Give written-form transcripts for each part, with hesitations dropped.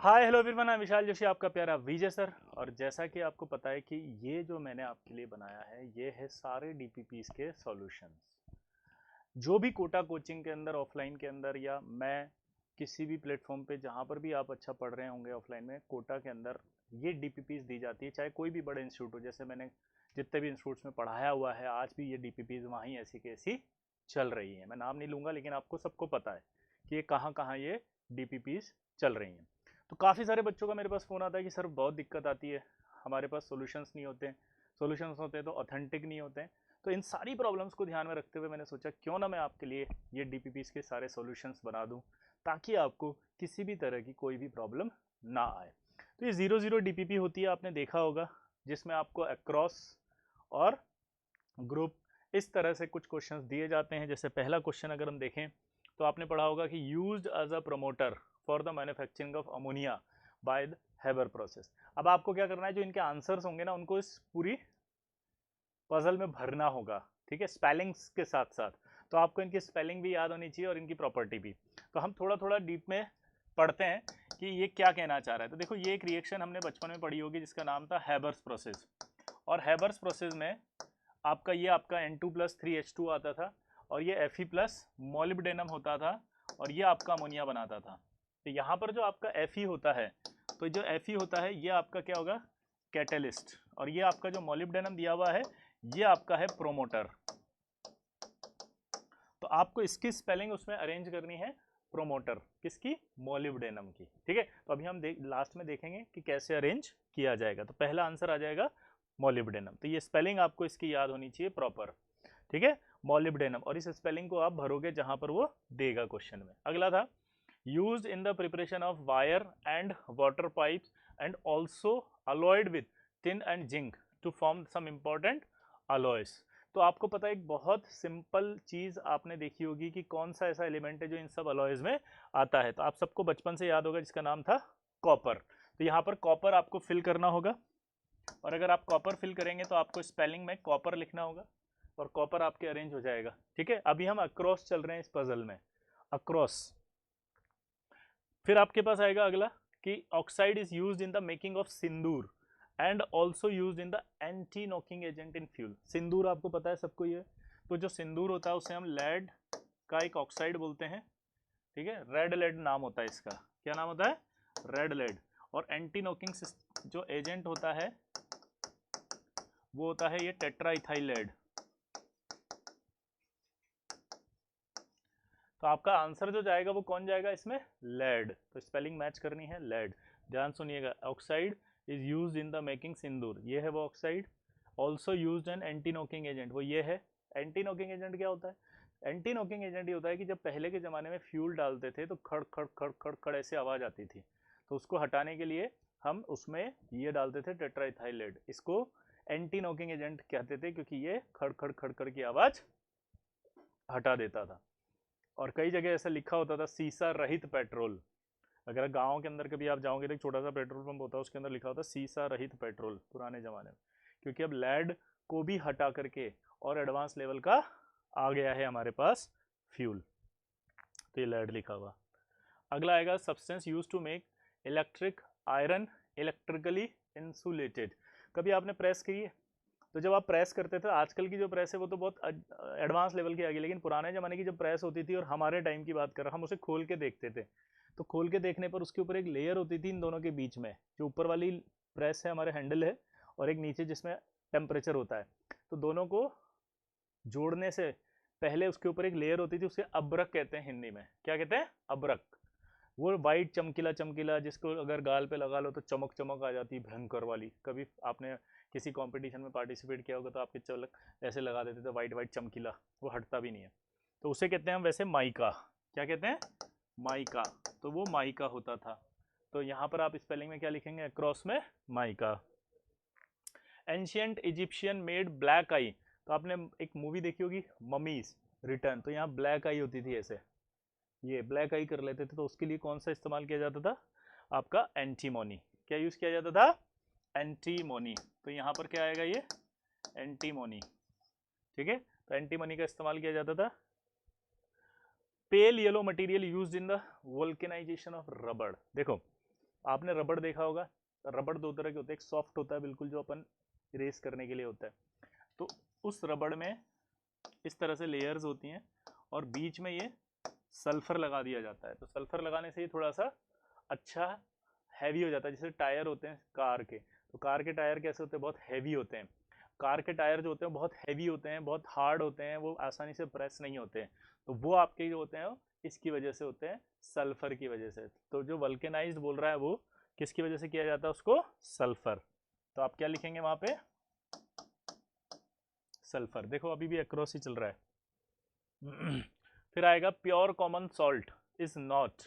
Hi hello everyone, मैं विशाल जोशी, आपका प्यारा विजय सर। और जैसा कि आपको पता है कि ये जो मैंने आपके लिए बनाया है ये है सारे डीपीपीस के सॉल्यूशंस। जो भी कोटा कोचिंग के अंदर, ऑफलाइन के अंदर, या मैं किसी भी प्लेटफॉर्म पे जहाँ पर भी आप अच्छा पढ़ रहे होंगे ऑफलाइन में, कोटा के अंदर ये डीपीपीस दी जाती है। चाहे कोई भी बड़े इंस्टीट्यूट हो, जैसे मैंने जितने भी इंस्टीट्यूट्स में पढ़ाया हुआ है आज भी ये डीपीपीस वहीं ऐसी की ऐसी चल रही है। मैं नाम नहीं लूँगा लेकिन आपको सबको पता है कि ये कहाँ कहाँ ये डीपीपीस चल रही हैं। तो काफ़ी सारे बच्चों का मेरे पास फ़ोन आता है कि सर बहुत दिक्कत आती है, हमारे पास सॉल्यूशंस नहीं होते हैं, सॉल्यूशंस होते हैं तो ऑथेंटिक नहीं होते हैं। तो इन सारी प्रॉब्लम्स को ध्यान में रखते हुए मैंने सोचा क्यों ना मैं आपके लिए ये डीपीपीस के सारे सॉल्यूशंस बना दूं, ताकि आपको किसी भी तरह की कोई भी प्रॉब्लम ना आए। तो ये 0-0 डीपीपी होती है, आपने देखा होगा, जिसमें आपको अक्रॉस और ग्रुप इस तरह से कुछ क्वेश्चंस दिए जाते हैं। जैसे पहला क्वेश्चन अगर हम देखें तो आपने पढ़ा होगा कि used as a promoter for the manufacturing of ammonia by the Haber process. अब आपको क्या करना है, जो इनके आंसर्स होंगे ना उनको इस पूरी पजल में भरना होगा, ठीक है, स्पेलिंग्स के साथ साथ। तो आपको इनकी स्पेलिंग भी याद होनी चाहिए और इनकी प्रॉपर्टी भी। तो हम थोड़ा थोड़ा डीप में पढ़ते हैं कि ये क्या कहना चाह रहा है। तो देखो, ये एक रिएक्शन हमने बचपन में पढ़ी होगी जिसका नाम था हैबर्स प्रोसेस। और हैबर्स प्रोसेस में आपका N2+3H2 आता था, और ये Fe प्लस मोलिब्डेनम होता था, और ये आपका अमोनिया बनाता था। तो यहाँ पर जो आपका Fe होता है, तो जो Fe होता है ये आपका क्या होगा, कैटलिस्ट। और ये आपका जो मोलिब्डेनम दिया हुआ है ये आपका है प्रोमोटर। तो आपको इसकी स्पेलिंग उसमें अरेंज करनी है, प्रोमोटर किसकी, मोलिब्डेनम की, ठीक है। तो अभी हम लास्ट में देखेंगे कि कैसे अरेंज किया जाएगा। तो पहला आंसर आ जाएगा मोलिब्डेनम। तो ये स्पेलिंग आपको इसकी याद होनी चाहिए प्रॉपर, ठीक है, मोलिब्डेनम। और इस स्पेलिंग को आप भरोगे जहां पर वो देगा क्वेश्चन में। अगला था used in the preparation of wire and water pipes and also alloyed with tin and zinc to form some important alloys. तो आपको पता है, एक बहुत सिंपल चीज आपने देखी होगी कि कौन सा ऐसा एलिमेंट है जो इन सब अलॉयज में आता है। तो आप सबको बचपन से याद होगा जिसका नाम था कॉपर। तो यहाँ पर कॉपर आपको फिल करना होगा, और अगर आप कॉपर फिल करेंगे तो आपको स्पेलिंग में कॉपर लिखना होगा, और कॉपर आपके अरेंज हो जाएगा, ठीक है। अभी हम अक्रॉस चल रहे हैं इस पजल में, अक्रॉस। फिर आपके पास आएगा अगला कि oxide is used in the making of sindoor and also used in the anti knocking agent in fuel. सिंदूर आपको पता है सबको ये। तो जो सिंदूर होता है उसे हम लेड का एक ऑक्साइड बोलते हैं, ठीक है। रेड लेड नाम होता है इसका। क्या नाम होता है, रेड लेड। और एंटी नॉकिंग जो एजेंट होता है वो होता है ये टेट्राइथाइल लेड। तो आपका आंसर जो जाएगा वो कौन जाएगा इसमें, लेड। तो स्पेलिंग मैच करनी है, लेड। ध्यान सुनिएगा, oxide is used in the making sindoor, ये है वो oxide. Also used an anti knocking agent, वो ये है। एंटी नॉकिंग एजेंट क्या होता है, एंटी नॉकिंग एजेंट ये होता है कि जब पहले के ज़माने में फ्यूल डालते थे तो खड़ खड़ खड़ खड़ खड़ ऐसे आवाज़ आती थी। तो उसको हटाने के लिए हम उसमें ये डालते थे टेट्राइथाइल लेड। इसको एंटी नॉकिंग एजेंट कहते थे क्योंकि ये खड़ खड़ खड़ खड़ की आवाज़ हटा देता था। और कई जगह ऐसा लिखा होता था सीसा रहित पेट्रोल। अगर गाँव के अंदर कभी आप जाओगे तो एक छोटा सा पेट्रोल पंप होता है, उसके अंदर लिखा होता है सीसा रहित पेट्रोल, पुराने ज़माने में। क्योंकि अब लेड को भी हटा करके और एडवांस लेवल का आ गया है हमारे पास फ्यूल, तो ये लेड लिखा हुआ। अगला आएगा substance use to make electric iron electrically insulated. कभी आपने प्रेस की है? तो जब आप प्रेस करते थे, आजकल की जो प्रेस है वो तो बहुत एडवांस लेवल की आ गई, लेकिन पुराने ज़माने की जब प्रेस होती थी और हमारे टाइम की बात कर रहा, हम उसे खोल के देखते थे। तो खोल के देखने पर उसके ऊपर एक लेयर होती थी इन दोनों के बीच में। जो ऊपर वाली प्रेस है हमारे हैंडल है, और एक नीचे जिसमें टेम्परेचर होता है। तो दोनों को जोड़ने से पहले उसके ऊपर एक लेयर होती थी, उसे अब्रक कहते हैं हिंदी में। क्या कहते हैं, अब्रक। वो वाइट चमकीला चमकीला, जिसको अगर गाल पे लगा लो तो चमक चमक आ जाती है भयंकर वाली। कभी आपने किसी कंपटीशन में पार्टिसिपेट किया होगा तो आपके चलक ऐसे लगा देते थे, वाइट वाइट चमकीला, वो हटता भी नहीं है। तो उसे कहते हैं हम वैसे माइका। क्या कहते हैं, माइका। तो वो माइका होता था। तो यहाँ पर आप स्पेलिंग में क्या लिखेंगे, अक्रॉस में mica. Ancient Egyptian made black eye. तो आपने एक मूवी देखी होगी ममीज रिटर्न, तो यहाँ ब्लैक आई होती थी ऐसे, ये ब्लैक आई कर लेते थे। तो उसके लिए कौन सा इस्तेमाल किया जाता था, आपका एंटीमोनी। क्या यूज किया जाता था, एंटीमोनी। तो यहाँ पर क्या आएगा, ये एंटीमोनी, ठीक है। तो एंटीमोनी का इस्तेमाल किया जाता था। Pale yellow material used in the vulcanization of rubber. देखो, आपने रबड़ देखा होगा, रबड़ दो तरह के होते हैं, एक सॉफ्ट होता है बिल्कुल जो अपन इरेज करने के लिए होता है, तो उस रबड़ में इस तरह से लेयर्स होती हैं और बीच में ये सल्फर लगा दिया जाता है। तो सल्फर लगाने से ये थोड़ा सा अच्छा हैवी हो जाता है। जैसे टायर होते हैं कार के, तो कार के टायर कैसे होते हैं, बहुत हैवी होते हैं। कार के टायर जो होते हैं बहुत हैवी होते हैं, बहुत हार्ड होते हैं, वो आसानी से प्रेस नहीं होते हैं। तो वो आपके जो होते हैं इसकी वजह से होते हैं, सल्फर की वजह से। तो जो वल्केनाइज्ड बोल रहा है वो किसकी वजह से किया जाता है उसको, सल्फर। तो आप क्या लिखेंगे वहां पे, सल्फर। देखो अभी भी अक्रॉस ही चल रहा है। फिर आएगा pure common salt is not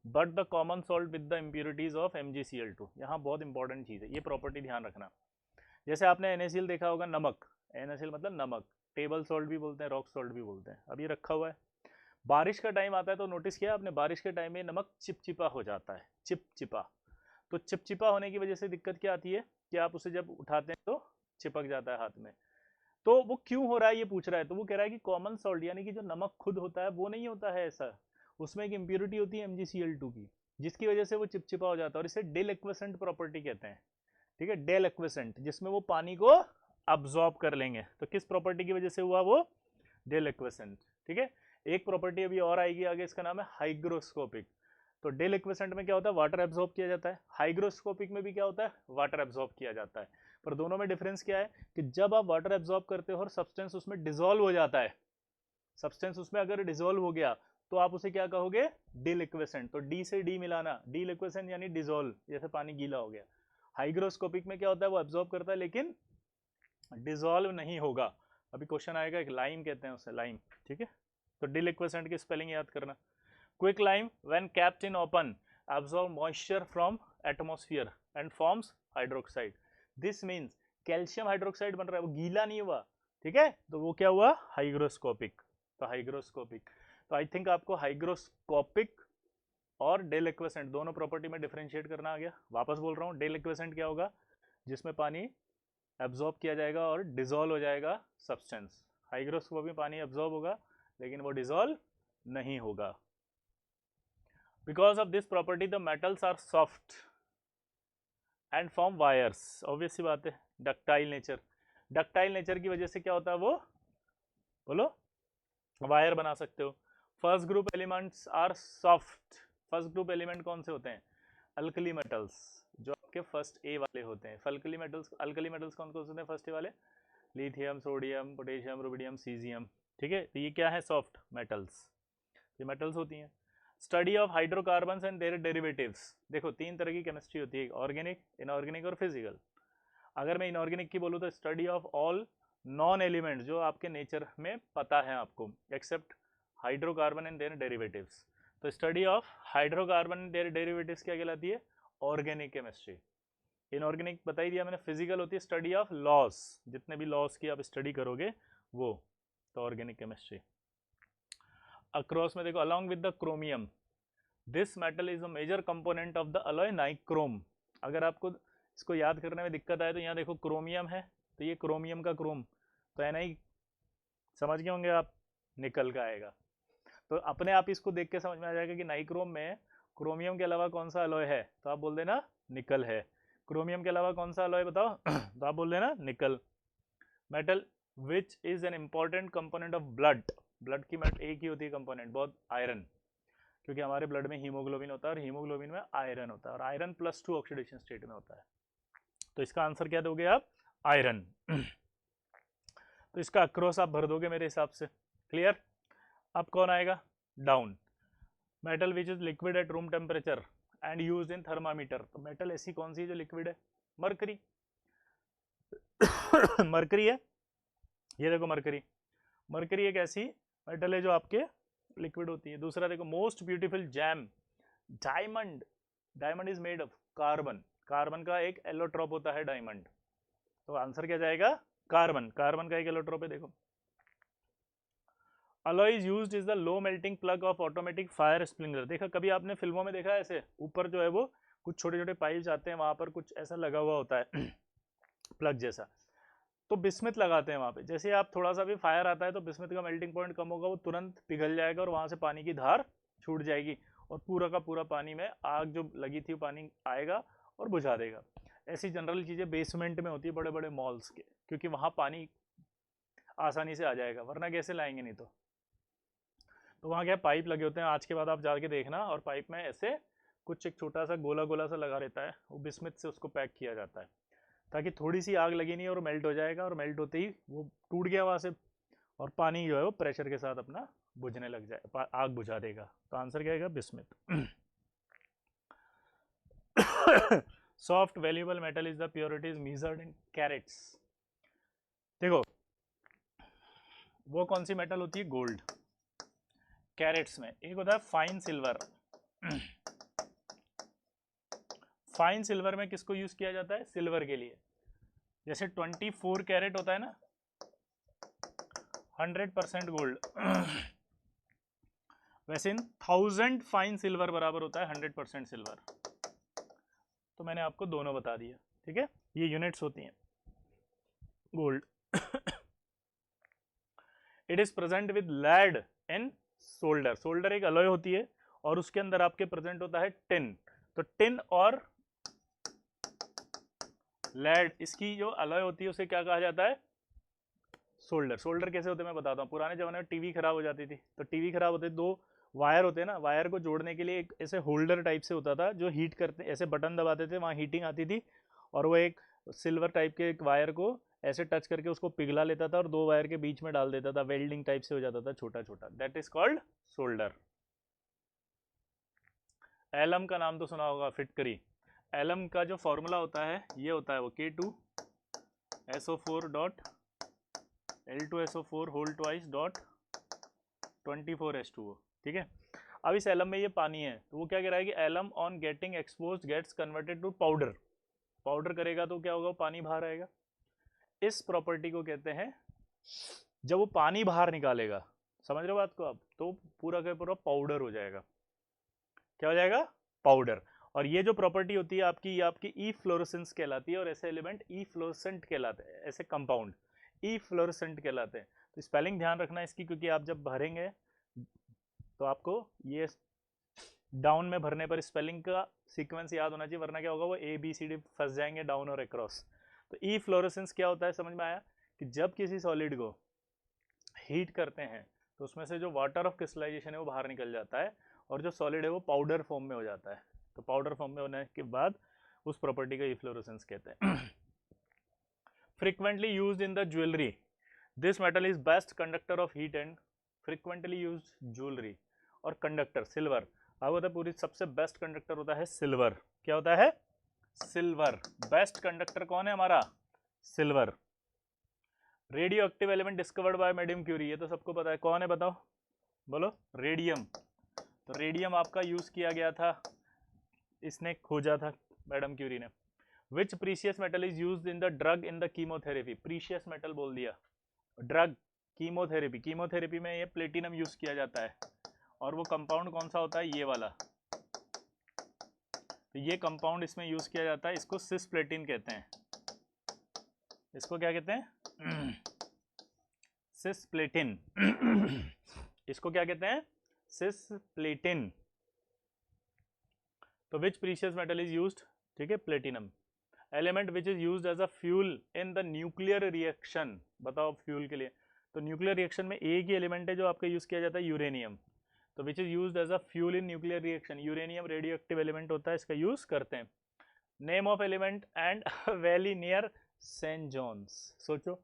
but the common salt with the impurities of MgCl2। यहाँ बहुत इंपॉर्टेंट चीज है, ये प्रॉपर्टी ध्यान रखना। जैसे आपने NaCl देखा होगा, नमक, NaCl मतलब नमक, टेबल सॉल्ट भी बोलते हैं, रॉक सॉल्ट भी बोलते हैं। अब ये रखा हुआ है, बारिश का टाइम आता है तो नोटिस किया आपने, बारिश के टाइम में नमक चिपचिपा हो जाता है, चिपचिपा। तो चिपचिपा होने की वजह से दिक्कत क्या आती है कि आप उसे जब उठाते हैं तो चिपक जाता है हाथ में। तो वो क्यों हो रहा है ये पूछ रहा है, तो वो कह रहा है कि कॉमन सॉल्ट यानी कि जो नमक खुद होता है वो नहीं होता है ऐसा, उसमें एक इम्प्योरिटी होती है MgCl2 की, जिसकी वजह से वो चिपचिपा हो जाता है और इसे डिलिक्वेसेंट प्रॉपर्टी कहते हैं। ठीक है, डिलिक्वेसेंट, जिसमें वो पानी को अब्सॉर्ब कर लेंगे। तो किस प्रॉपर्टी की वजह से हुआ वो, डिलिक्वेसेंट। ठीक है, एक प्रॉपर्टी अभी और आएगी आगे, इसका नाम है हाइग्रोस्कोपिक। तो डिलिक्वेसेंट में क्या होता है, वाटर एब्सॉर्ब किया जाता है, हाइग्रोस्कोपिक में भी क्या होता है, वाटर एब्सॉर्ब किया जाता है। पर दोनों में डिफरेंस क्या है कि जब आप वाटर एब्सॉर्ब करते हो और सब्सटेंस उसमें डिसॉल्व हो जाता है, सब्सटेंस उसमें अगर डिसॉल्व हो गया तो आप उसे क्या कहोगे, डिलिक्वेसेंट। तो डी से डी मिलाना, डिलिक्वेसेंट यानी डिसॉल्व, जैसे पानी गीला हो गया। हाइग्रोस्कोपिक में क्या होता है, वो एब्सॉर्ब करता है लेकिन डिसॉल्व नहीं होगा। अभी क्वेश्चन आएगा, एक लाइम कहते हैं उसे, लाइम। ठीक है, तो डिलिक्वेसेंट की स्पेलिंग याद करना, quick lime when capped in open absorb moisture from atmosphere and forms hydroxide. This means calcium hydroxide बन रहा है, वो गीला नहीं हुआ। ठीक है, तो वो क्या हुआ, हाइग्रोस्कोपिक। तो हाइग्रोस्कोपिक, तो आई थिंक आपको हाइग्रोस्कोपिक और डिलिक्वेसेंट दोनों प्रॉपर्टी में डिफरेंशिएट करना आ गया। वापस बोल रहा हूँ, डिलिक्वेसेंट क्या होगा, जिसमें पानी एब्जॉर्ब किया जाएगा और डिसॉल्व हो जाएगा सब्सटेंस। हाइग्रोस्कोपिक में पानी एब्जॉर्ब होगा लेकिन वो डिसॉल्व नहीं होगा। Because of this property the metals are soft and form wires. obvious सी बात है, डक्टाइल नेचर, डक्टाइल नेचर की वजह से क्या होता है, वो बोलो, वायर बना सकते हो। First group elements are soft, first group element कौन से होते हैं, अल्कली मेटल्स, जो आपके फर्स्ट ए वाले होते हैं। अल्कली मेटल्स, अल्कली मेटल्स कौन कौन से होते हैं फर्स्ट ए वाले, lithium, sodium, potassium, rubidium, caesium. ठीक है, तो ये क्या है, सॉफ्ट मेटल्स, ये मेटल्स होती हैं। Study of hydrocarbons and their derivatives. देखो तीन तरह की केमिस्ट्री होती है, ऑर्गेनिक, इनऑर्गेनिक और फिजिकल। अगर मैं इनऑर्गेनिक की बोलूँ तो study of all non elements जो आपके नेचर में पता है आपको, except hydrocarbon and their derivatives. तो study of hydrocarbon and their derivatives क्या कहलाती है, ऑर्गेनिक केमिस्ट्री। इनऑर्गेनिक बता ही दिया मैंने, फिजिकल होती है स्टडी ऑफ लॉस, जितने भी लॉस की आप स्टडी करोगे वो, तो ऑर्गेनिक केमिस्ट्री। अक्रॉस में देखो, along with the chromium this metal is a major component of the alloy nichrome. अगर आपको इसको याद करने में दिक्कत आए तो यहाँ देखो क्रोमियम है, तो ये क्रोमियम का क्रोम, तो Na समझ गए होंगे आप, निकल का आएगा। तो अपने आप इसको देख के समझ में आ जाएगा कि नाइक्रोम में क्रोमियम के अलावा कौन सा अलॉय है, तो आप बोल देना निकल है। क्रोमियम के अलावा कौन सा अलॉय बताओ, तो आप बोल देना निकल। Metal which is an important component of blood, blood की मेट एक ही होती है कंपोनेंट, बहुत, आयरन, क्योंकि हमारे ब्लड में हीमोग्लोबिन होता है और हीमोग्लोबिन में आयरन होता है और आयरन +2 ऑक्सीडेशन स्टेट में होता है। तो इसका आंसर क्या दोगे आप, आयरन। तो इसका अक्रॉस आप भर दोगे मेरे हिसाब से, क्लियर। अब कौन आएगा, down. Metal which is liquid at room temperature and used in thermometer. तो मेटल ऐसी कौन सी है जो लिक्विड है, मरकरी। मरकरी है, ये देखो मरकरी, मरकरी एक ऐसी मेटल है जो आपके लिक्विड होती है। दूसरा देखो, most beautiful jam, diamond, diamond is made of carbon, carbon का एक एलोट्रॉप होता है डायमंड। तो आंसर क्या जाएगा, कार्बन, कार्बन का एक एलोट्रॉप है। देखो, alloy is used is the low melting plug of automatic fire sprinkler. देखा कभी आपने फिल्मों में देखा है ऐसे, ऊपर जो है वो कुछ छोटे छोटे पाइप्स आते हैं, वहां पर कुछ ऐसा लगा हुआ होता है प्लग जैसा, तो बिस्मिथ लगाते हैं वहां पे। जैसे आप थोड़ा सा भी फायर आता है तो बिस्मिथ का मेल्टिंग पॉइंट कम होगा, वो तुरंत पिघल जाएगा और वहां से पानी की धार छूट जाएगी और पूरा का पूरा पानी में आग जो लगी थी पानी आएगा और बुझा देगा। ऐसी जनरल चीज़ें बेसमेंट में होती है बड़े बड़े मॉल्स के, क्योंकि वहाँ पानी आसानी से आ जाएगा, वरना कैसे लाएंगे नहीं तो वहाँ क्या पाइप लगे होते हैं। आज के बाद आप जाके देखना, और पाइप में ऐसे कुछ एक छोटा सा गोला गोला सा लगा रहता है, वो बिस्मिथ से उसको पैक किया जाता है ताकि थोड़ी सी आग लगी नहीं और मेल्ट हो जाएगा, और मेल्ट होते ही वो टूट गया वहाँ से, और पानी जो है वो प्रेशर के साथ अपना बुझने लग जाए, आग बुझा देगा। तो आंसर क्या आएगा? Bismuth. Soft valuable metal is the purity is measured in carats. देखो वो कौन सी मेटल होती है? गोल्ड। कैरेट्स में एक होता है फाइन सिल्वर। फाइन सिल्वर में किसको यूज किया जाता है? सिल्वर के लिए। जैसे 24 कैरेट होता है ना, 100% गोल्ड, वैसे इन 1000 फाइन सिल्वर बराबर होता है 100% सिल्वर। तो मैंने आपको दोनों बता दिया, ठीक है, ये यूनिट्स होती हैं gold. It is present with lead in solder. Solder एक अलॉय होती है और उसके अंदर आपके प्रेजेंट होता है टिन। तो टिन और लेड, इसकी जो अलॉय होती है उसे क्या कहा जाता है? सोल्डर। सोल्डर कैसे होते हैं मैं बताता हूँ। पुराने जमाने में टीवी खराब हो जाती थी, तो टीवी खराब होते दो वायर होते हैं ना, वायर को जोड़ने के लिए एक ऐसे होल्डर टाइप से होता था जो हीट करते, ऐसे बटन दबाते थे, वहाँ हीटिंग आती थी, और वो एक सिल्वर टाइप के एक वायर को ऐसे टच करके उसको पिघला लेता था और दो वायर के बीच में डाल देता था, वेल्डिंग टाइप से हो जाता था छोटा छोटा, that is called solder. Alum का नाम तो सुना होगा, फिटकरी। एलम का जो फॉर्मूला होता है ये होता है वो K2SO4 dot L2SO4 whole twice dot 24H2O, ठीक है। अब इस एलम में ये पानी है, तो वो क्या कह रहा है कि alum on getting exposed gets converted to powder. Powder करेगा तो क्या होगा? पानी बाहर आएगा। इस प्रॉपर्टी को कहते हैं, जब वो पानी बाहर निकालेगा, समझ रहे हो बात को आप, तो पूरा का पूरा पाउडर हो जाएगा। क्या हो जाएगा? पाउडर। और ये जो प्रॉपर्टी होती है आपकी, ये आपकी ई फ्लोरोसेंस कहलाती है, और ऐसे एलिमेंट ई फ्लोरोसेंट कहलाते हैं, ऐसे कंपाउंड ई फ्लोरोसेंट कहलाते हैं। तो स्पेलिंग ध्यान रखना इसकी, क्योंकि आप जब भरेंगे तो आपको ये डाउन में भरने पर स्पेलिंग का सीक्वेंस याद होना चाहिए, वरना क्या होगा? वो ABCD फंस जाएंगे डाउन और अक्रॉस। तो ई फ्लोरोसेंस क्या होता है? समझ में आया कि जब किसी सॉलिड को हीट करते हैं तो उसमें से जो वाटर ऑफ क्रिस्टलाइजेशन है वो बाहर निकल जाता है, और जो सॉलिड है वो पाउडर फॉर्म में हो जाता है। तो पाउडर फॉर्म में होने के बाद उस प्रॉपर्टी का ई फ्लोरोसेंस कहते हैं। Frequently used in the jewellery, this metal is best conductor of heat and frequently used jewellery और कंडक्टर सिल्वर। अब होता है पूरी सबसे बेस्ट कंडक्टर होता है सिल्वर। क्या होता है? सिल्वर। बेस्ट कंडक्टर कौन है हमारा? Silver. Radio active element discovered by madam Curie, ये तो सबको पता है, कौन है बताओ, बोलो। रेडियम। तो रेडियम आपका यूज किया गया था, इसने खोजा था मैडम क्यूरी ने। Which precious metal is used in the drug in the chemotherapy? Precious metal बोल दिया, ड्रग कीमोथेरेपी, कीमोथेरेपी में ये प्लेटिनम यूज किया जाता है, और वो कंपाउंड कौन सा होता है? ये वाला। तो ये कंपाउंड इसमें यूज किया जाता है, इसको सिस्प्लेटिन कहते हैं। इसको क्या कहते हैं? सिस्प्लेटिन। इसको क्या कहते हैं? सिस्प्लेटिन। तो which precious metal is used? ठीक है, platinum. Element which is used as a fuel in the nuclear reaction, बताओ फ्यूल के लिए। तो न्यूक्लियर रिएक्शन में एक ही एलिमेंट है जो आपका यूज किया जाता है, यूरेनियम। तो which is used as a fuel in nuclear reaction, uranium radio active element होता है, इसका यूज करते हैं। Name of element and valley near saint John's, सोचो।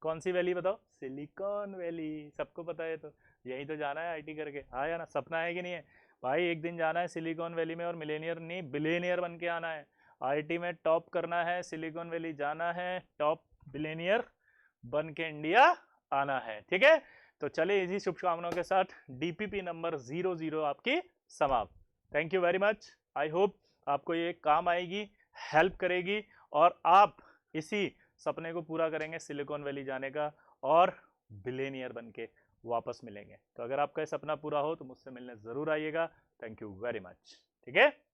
कौन सी वैली बताओ? सिलिकॉन वैली, सबको पता है, तो यही तो जाना है आईटी करके, हाँ या ना? सपना है कि नहीं है भाई? एक दिन जाना है सिलिकॉन वैली में, और मिलेनियर नहीं बिलियनियर बन के आना है। आईटी में टॉप करना है, सिलिकॉन वैली जाना है, टॉप बिलियनियर बन के इंडिया आना है, ठीक है। तो चले इसी शुभकामनाओं के साथ डीपीपी नंबर 00 आपकी समाप्त। Thank you very much. I hope आपको ये काम आएगी, हेल्प करेगी, और आप इसी सपने को पूरा करेंगे सिलिकॉन वैली जाने का, और बिलियनियर बन के वापस मिलेंगे। तो अगर आपका ये सपना पूरा हो तो मुझसे मिलने ज़रूर आइएगा। थैंक यू वेरी मच, ठीक है।